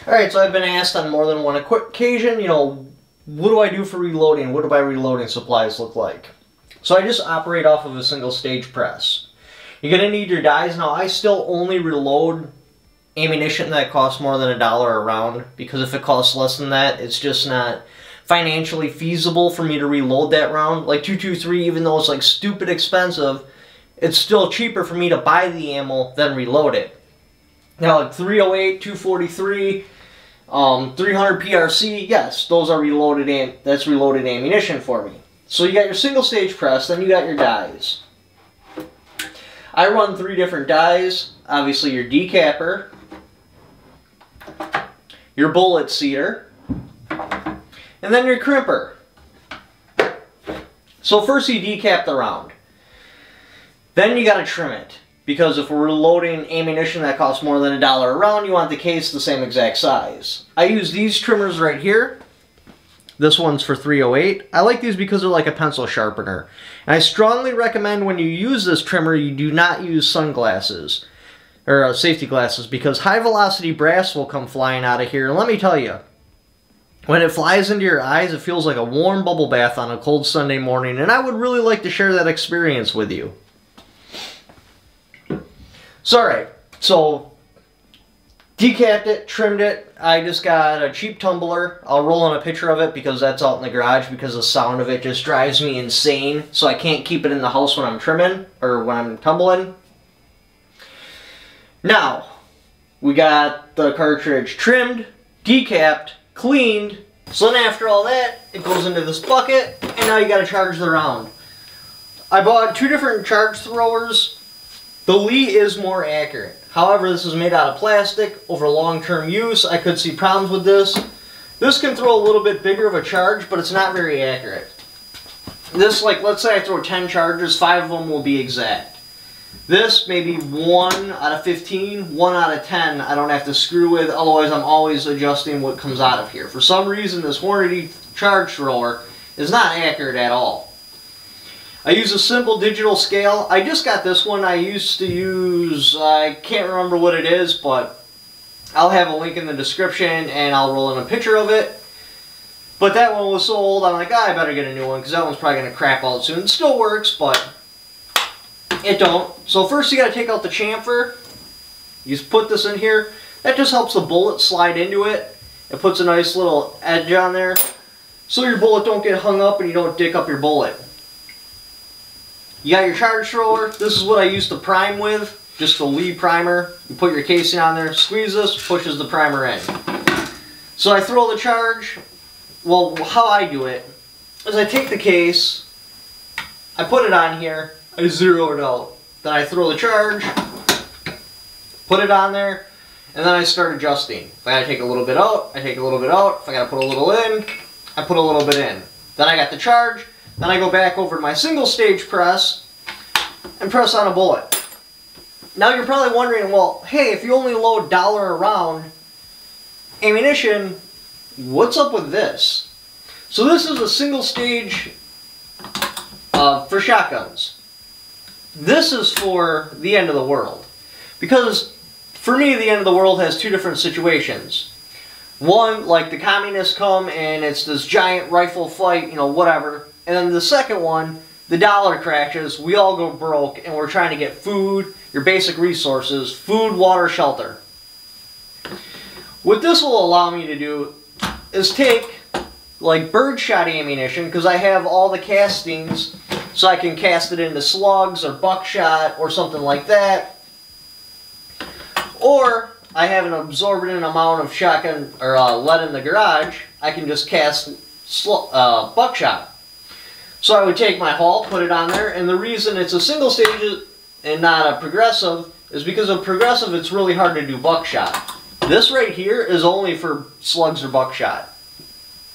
Alright, so I've been asked on more than one occasion, what do I do for reloading? What do my reloading supplies look like? So I just operate off of a single stage press. You're going to need your dies. Now, I still only reload ammunition that costs more than $1 a round, because if it costs less than that, it's just not financially feasible for me to reload that round. Like 223, even though it's like stupid expensive, it's still cheaper for me to buy the ammo than reload it. Now, like 308, 243, 300 PRC, yes, those are reloaded. That's reloaded ammunition for me. So you got your single stage press, then you got your dies. I run 3 different dies. Obviously, your decapper, your bullet seater, and then your crimper. So first you decap the round. Then you got to trim it, because if we're loading ammunition that costs more than $1 a round, you want the case the same exact size. I use these trimmers right here. This one's for 308. I like these because they're like a pencil sharpener. And I strongly recommend when you use this trimmer, you do not use sunglasses or safety glasses, because high velocity brass will come flying out of here. And let me tell you, when it flies into your eyes, it feels like a warm bubble bath on a cold Sunday morning. And I would really like to share that experience with you. So, alright, so decapped it, trimmed it. I just got a cheap tumbler. I'll roll in a picture of it because that's out in the garage, because the sound of it just drives me insane. So I can't keep it in the house when I'm trimming or when I'm tumbling. Now, we got the cartridge trimmed, decapped, cleaned. So then after all that, it goes into this bucket, and now you got to charge the round. I bought 2 different charge throwers. The Lee is more accurate. However, this is made out of plastic. Over long-term use, I could see problems with this. This can throw a little bit bigger of a charge, but it's not very accurate. This, like, let's say I throw 10 charges, 5 of them will be exact. This, maybe 1 out of 15, 1 out of 10, I don't have to screw with, otherwise I'm always adjusting what comes out of here. For some reason, this Hornady charge thrower is not accurate at all. I use a simple digital scale. I just got this one. I used to use, I can't remember what it is, but I'll have a link in the description and I'll roll in a picture of it. But that one was so old, I'm like, I better get a new one, because that one's probably going to crap out soon. It still works, but it don't. So first you got to take out the chamfer. You just put this in here. That just helps the bullet slide into it. It puts a nice little edge on there, so your bullet don't get hung up and you don't dick up your bullet. You got your charge thrower. This is what I used to prime with, just the Lee primer. You put your casing on there, squeeze this, pushes the primer in. So I throw the charge. Well, how I do it is I take the case, I put it on here, I zero it out. Then I throw the charge, put it on there, and then I start adjusting. If I gotta take a little bit out, I take a little bit out. If I gotta put a little in, I put a little bit in. Then I got the charge. Then I go back over to my single stage press and press on a bullet. Now you're probably wondering, well, hey, if you only load $1 a round ammunition, what's up with this? So this is a single stage for shotguns. This is for the end of the world. Because for me, the end of the world has 2 different situations. One, like the communists come and it's this giant rifle fight, whatever. And then the second one, the dollar crashes, we all go broke, and we're trying to get food, your basic resources, food, water, shelter. What this will allow me to do is take, like, birdshot ammunition, because I have all the castings, so I can cast it into slugs or buckshot or something like that. Or I have an absorbent amount of shotgun or lead in the garage, I can just cast buckshot. So I would take my hull, put it on there, and the reason it's a single stage and not a progressive is because of progressive it's really hard to do buckshot. This right here is only for slugs or buckshot.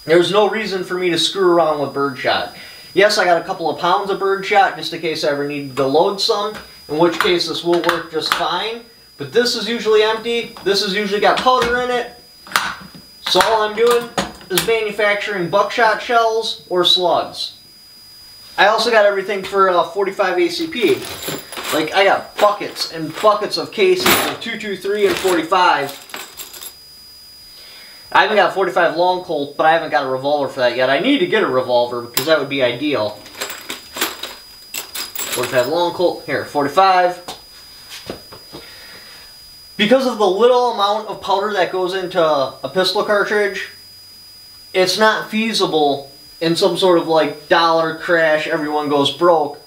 There's no reason for me to screw around with birdshot. Yes, I got a couple of pounds of birdshot just in case I ever needed to load some, in which case this will work just fine. But this is usually empty. This has usually got powder in it. So all I'm doing is manufacturing buckshot shells or slugs. I also got everything for 45 ACP. Like, I got buckets and buckets of cases of 223 and 45. I haven't got a 45 long Colt, but I haven't got a revolver for that yet. I need to get a revolver because that would be ideal. 45 long Colt, here, 45. Because of the little amount of powder that goes into a pistol cartridge, it's not feasible in some sort of like dollar crash, everyone goes broke,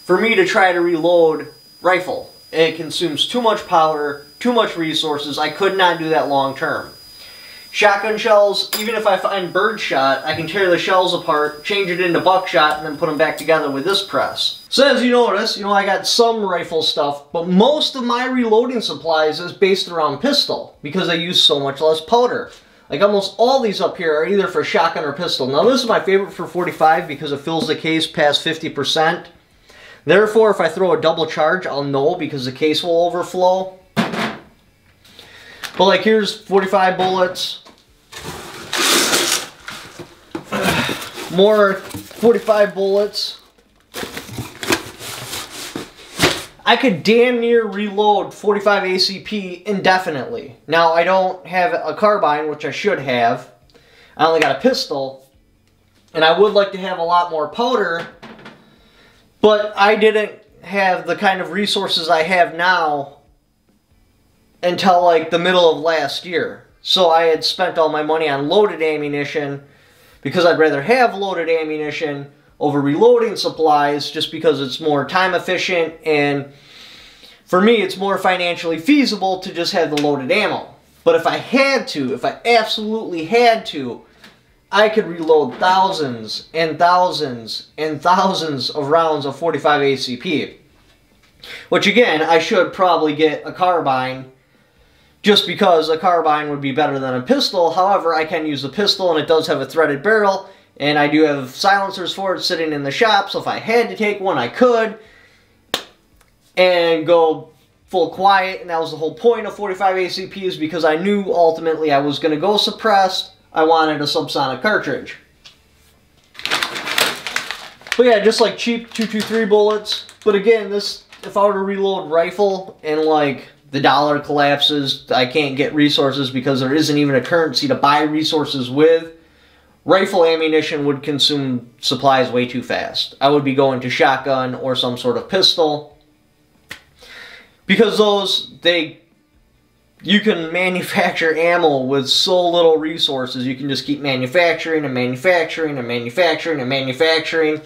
for me to try to reload rifle. It consumes too much powder, too much resources. I could not do that long term. Shotgun shells, even if I find birdshot, I can tear the shells apart, change it into buckshot, and then put them back together with this press. So as you notice, I got some rifle stuff, but most of my reloading supplies is based around pistol, because I use so much less powder. Like almost all these up here are either for shotgun or pistol. Now this is my favorite for 45 because it fills the case past 50%. Therefore, if I throw a double charge, I'll know because the case will overflow. But like here's 45 bullets. More 45 bullets. I could damn near reload 45 ACP indefinitely. Now I don't have a carbine, which I should have. I only got a pistol. And I would like to have a lot more powder. But I didn't have the kind of resources I have now until like the middle of last year. So I had spent all my money on loaded ammunition because I'd rather have loaded ammunition over reloading supplies just because it's more time efficient, and for me it's more financially feasible to just have the loaded ammo. But if I had to, if I absolutely had to, I could reload thousands and thousands and thousands of rounds of 45 ACP. Which again, I should probably get a carbine just because a carbine would be better than a pistol. However, I can use the pistol and it does have a threaded barrel, and I do have silencers for it sitting in the shop, so if I had to take one, I could and go full quiet. And that was the whole point of 45 ACP, is because I knew ultimately I was going to go suppressed. I wanted a subsonic cartridge. But yeah, just like cheap 223 bullets. But again, this, if I were to reload rifle and like the dollar collapses, I can't get resources because there isn't even a currency to buy resources with, rifle ammunition would consume supplies way too fast. I would be going to shotgun or some sort of pistol, because those, you can manufacture ammo with so little resources. You can just keep manufacturing and manufacturing and manufacturing and manufacturing.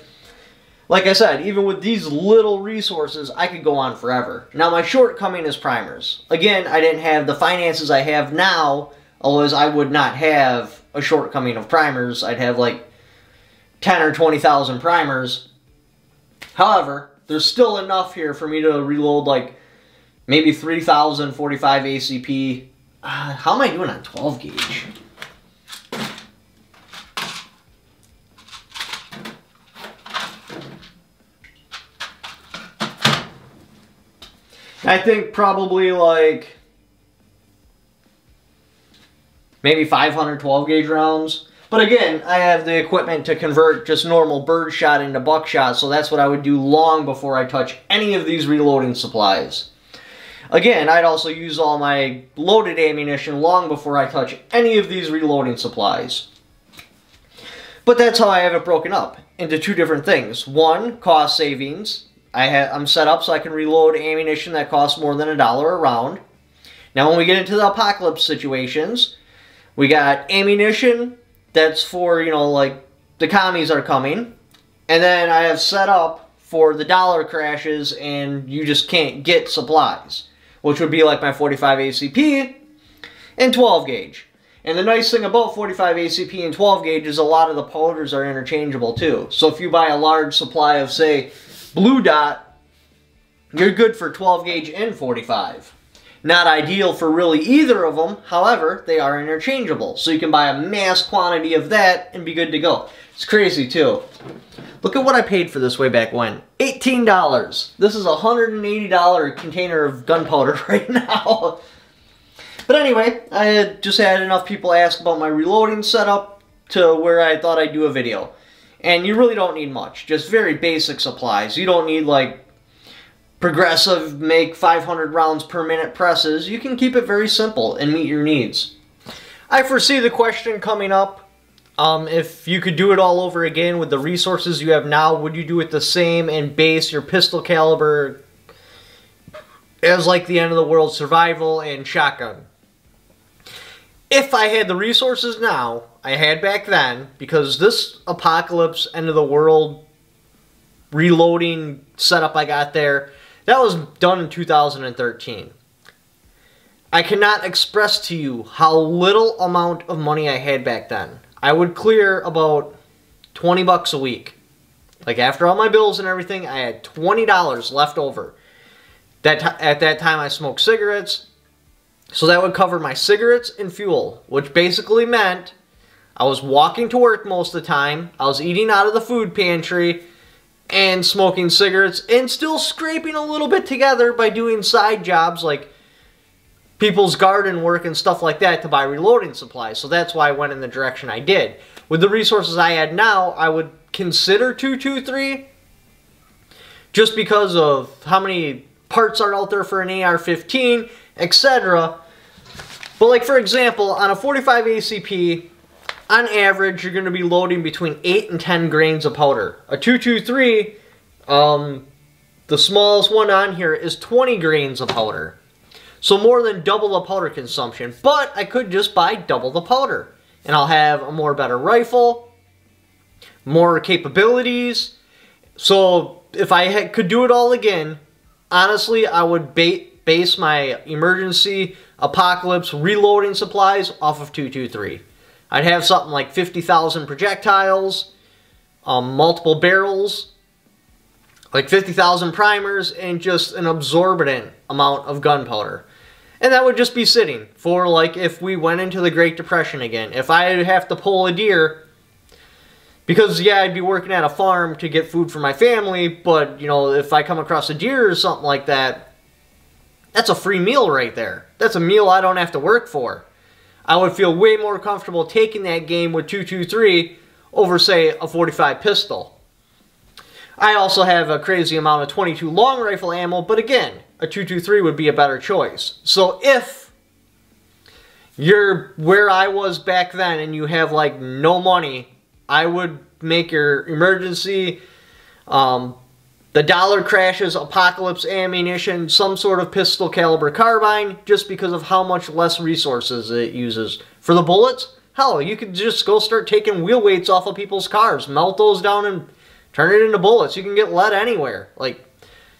Like I said, even with these little resources, I could go on forever. Now, my shortcoming is primers. Again, I didn't have the finances I have now, otherwise I would not have a shortcoming of primers. I'd have like 10 or 20,000 primers. However, there's still enough here for me to reload like maybe 3,000 45 ACP. How am I doing on 12 gauge? I think probably like maybe 500 12 gauge rounds. But again, I have the equipment to convert just normal birdshot into buckshot, so that's what I would do long before I touch any of these reloading supplies. Again, I'd also use all my loaded ammunition long before I touch any of these reloading supplies. But that's how I have it broken up into two different things. One, cost savings. I'm set up so I can reload ammunition that costs more than $1 a round. Now when we get into the apocalypse situations, we got ammunition that's for, like the commies are coming. And then I have set up for the dollar crashes and you just can't get supplies, which would be like my 45 ACP and 12 gauge. And the nice thing about 45 ACP and 12 gauge is a lot of the powders are interchangeable too. So if you buy a large supply of, say, Blue Dot, you're good for 12 gauge and 45. Not ideal for really either of them, however, they are interchangeable. So you can buy a mass quantity of that and be good to go. It's crazy too. Look at what I paid for this way back when. $18. This is a $180 container of gunpowder right now. But anyway, I had just had enough people ask about my reloading setup to where I thought I'd do a video. And you really don't need much, just very basic supplies. You don't need like progressive, make 500 rounds per minute presses. You can keep it very simple and meet your needs. I foresee the question coming up, if you could do it all over again with the resources you have now, would you do it the same and base your pistol caliber as like the end of the world survival and shotgun? If I had the resources now, I had back then, because this apocalypse, end of the world, reloading setup I got there, that was done in 2013. I cannot express to you how little amount of money I had back then. I would clear about 20 bucks a week. Like after all my bills and everything, I had $20 left over. At that time I smoked cigarettes, so that would cover my cigarettes and fuel, which basically meant I was walking to work most of the time, I was eating out of the food pantry, and smoking cigarettes, and still scraping a little bit together by doing side jobs like people's garden work and stuff like that to buy reloading supplies. So that's why I went in the direction I did. With the resources I had now, I would consider 223 just because of how many parts are out there for an AR-15, etc. But like for example, on a 45 ACP, on average, you're going to be loading between 8 and 10 grains of powder. A 223, the smallest one on here, is 20 grains of powder. So more than double the powder consumption. But I could just buy double the powder. And I'll have a more better rifle, more capabilities. So if I could do it all again, honestly, I would base my emergency apocalypse reloading supplies off of 223. I'd have something like 50,000 projectiles, multiple barrels, like 50,000 primers, and just an absorbent amount of gunpowder. And that would just be sitting for like if we went into the Great Depression again. If I have to pull a deer, because yeah, I'd be working at a farm to get food for my family, but you know, if I come across a deer or something like that, that's a free meal right there. That's a meal I don't have to work for. I would feel way more comfortable taking that game with 223 over, say, a 45 pistol. I also have a crazy amount of 22 long rifle ammo, but again, a 223 would be a better choice. So if you're where I was back then and you have like no money, I would make your emergency, the Dollar Crashes Apocalypse ammunition, some sort of pistol caliber carbine, just because of how much less resources it uses. For the bullets, hell, you could just go start taking wheel weights off of people's cars, melt those down and turn it into bullets. You can get lead anywhere. Like,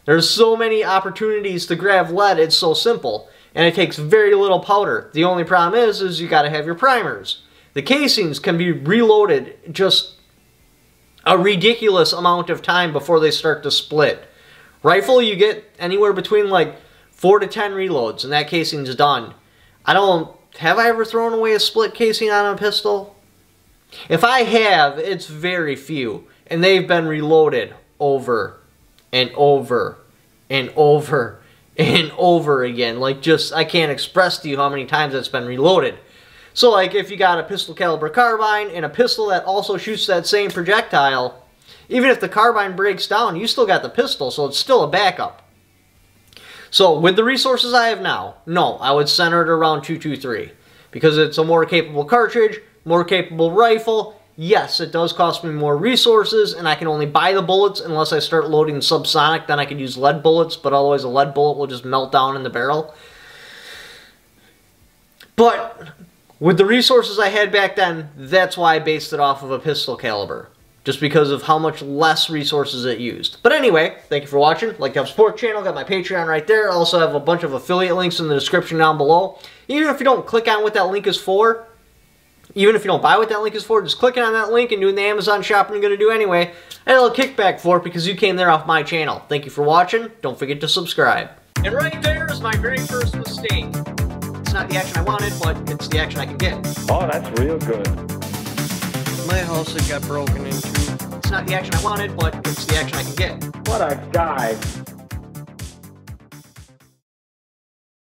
there's so many opportunities to grab lead, it's so simple. And it takes very little powder. The only problem is you gotta have your primers. The casings can be reloaded just a ridiculous amount of time before they start to split. Rifle, you get anywhere between like 4 to 10 reloads and that casing's done. Have I ever thrown away a split casing on a pistol? If I have, it's very few. And they've been reloaded over and over and over and over again. Like just, I can't express to you how many times it's been reloaded. So like if you got a pistol caliber carbine and a pistol that also shoots that same projectile, even if the carbine breaks down, you still got the pistol, so it's still a backup. So with the resources I have now, no, I would center it around 223 because it's a more capable cartridge, more capable rifle. Yes, it does cost me more resources and I can only buy the bullets unless I start loading subsonic, then I could use lead bullets, but otherwise a lead bullet will just melt down in the barrel. But with the resources I had back then, that's why I based it off of a pistol caliber. Just because of how much less resources it used. But anyway, thank you for watching. Like to support the channel, got my Patreon right there. I also have a bunch of affiliate links in the description down below. Even if you don't click on what that link is for, even if you don't buy what that link is for, just clicking on that link and doing the Amazon shopping you're going to do anyway, and a little kickback for it because you came there off my channel. Thank you for watching. Don't forget to subscribe. And right there is my very first mistake. It's not the action I wanted, but it's the action I can get. Oh, that's real good. My house had got broken into. It's not the action I wanted, but it's the action I can get. What a guy.